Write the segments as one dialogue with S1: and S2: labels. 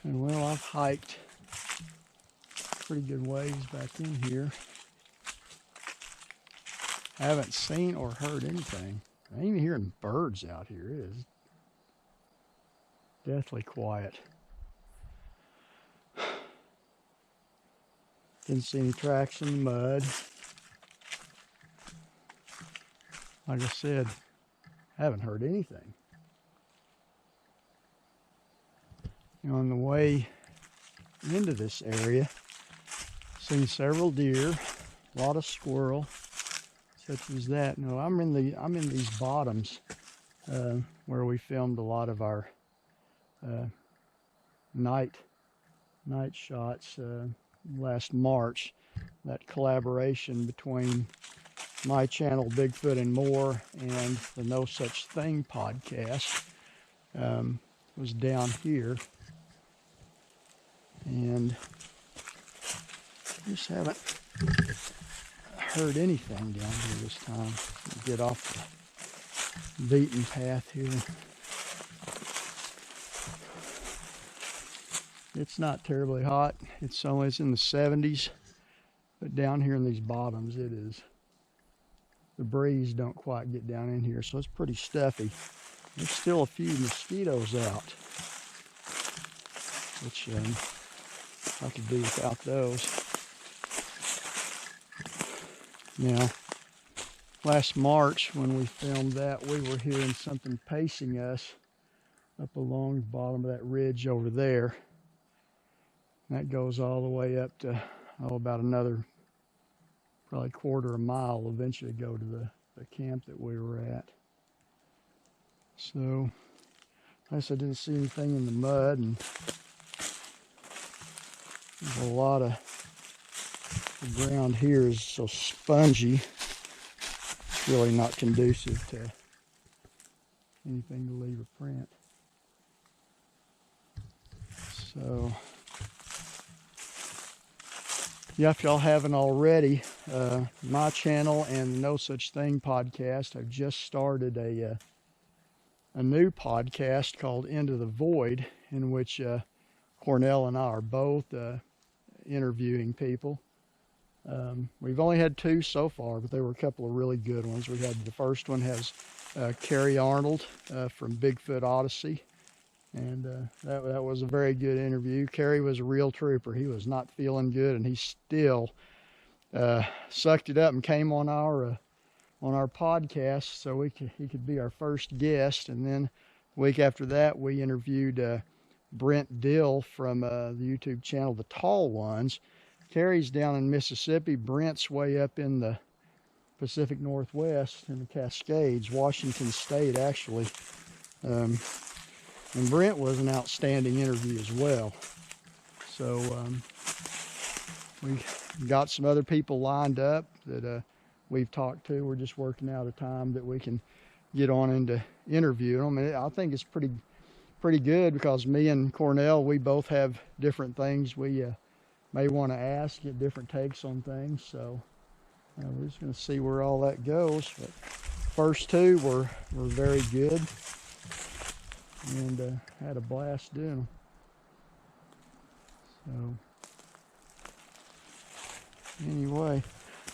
S1: And well, I've hiked pretty good ways back in here. I haven't seen or heard anything. I ain't even hearing birds out here. It is deathly quiet. Didn't see any tracks in the mud. Like I said, I haven't heard anything. On the way into this area, seen several deer, a lot of squirrel, such as that. No, I'm in these bottoms where we filmed a lot of our night shots last March. That collaboration between my channel, Bigfoot and More, and the No Such Thing podcast was down here. And just haven't heard anything down here this time. Get off the beaten path here. It's not terribly hot. It's in the 70s, but down here in these bottoms, it is. The breeze don't quite get down in here, so it's pretty stuffy. There's still a few mosquitoes out, which I could do without those. Now, last March when we filmed that, we were hearing something pacing us up along the bottom of that ridge over there. That goes all the way up to, about another, probably quarter of a mile, eventually go to the camp that we were at. So, I guess I didn't see anything in the mud, and there's a lot of, the ground here is so spongy, it's really not conducive to anything to leave a print. So, yeah, if y'all haven't already, my channel and No Such Thing podcast, I've just started a new podcast called Into the Void, in which Cornell and I are both interviewing people. We've only had 2 so far, but there were a couple of really good ones. We had the first one has Carrie Arnold from Bigfoot Odyssey, and that was a very good interview. Carrie was a real trooper. He was not feeling good, and he still sucked it up and came on our podcast, so he could be our first guest. And then the week after that, we interviewed Brent Dill from the YouTube channel The Tall Ones. Carrie's down in Mississippi. Brent's way up in the Pacific Northwest in the Cascades, Washington State, actually. And Brent was an outstanding interview as well. So we got some other people lined up that we've talked to. We're just working out a time that we can get on into interviewing them. And I think it's pretty good, because me and Cornell, we both have different things we may want to ask, get different takes on things. So we're just going to see where all that goes. But first 2 were very good, and had a blast doing them. So anyway,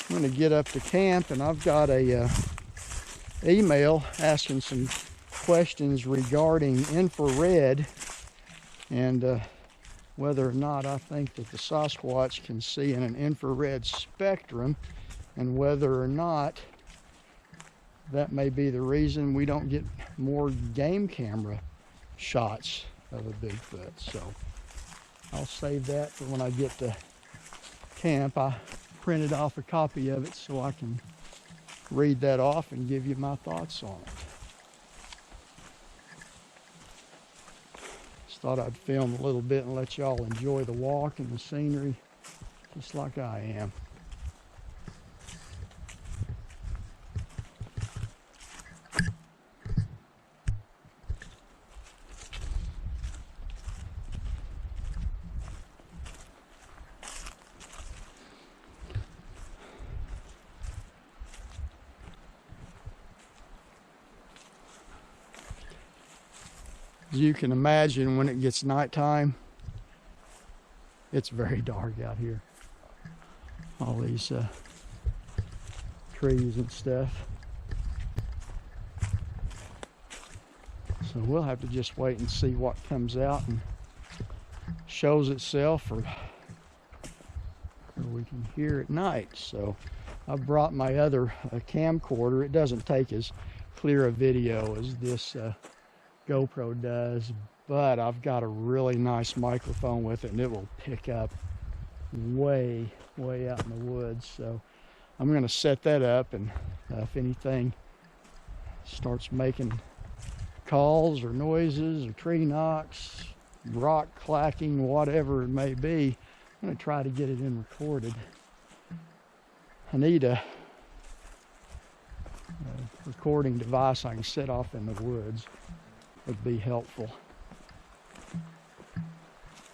S1: I'm going to get up to camp, and I've got a email asking some questions regarding infrared, and whether or not I think that the Sasquatch can see in an infrared spectrum, and whether or not that may be the reason we don't get more game camera shots of a Bigfoot. So I'll save that for when I get to camp. I printed off a copy of it so I can read that off and give you my thoughts on it. Just thought I'd film a little bit and let y'all enjoy the walk and the scenery just like I am. As you can imagine, when it gets nighttime, It's very dark out here. All these trees and stuff. So we'll have to just wait and see what comes out and shows itself, or we can hear at night. So I brought my other camcorder. It doesn't take as clear a video as this GoPro does, but I've got a really nice microphone with it, and it will pick up way out in the woods. So I'm going to set that up, and if anything starts making calls or noises or tree knocks, rock clacking, whatever it may be, I'm going to try to get it in recorded. I need a recording device I can set off in the woods. Would be helpful.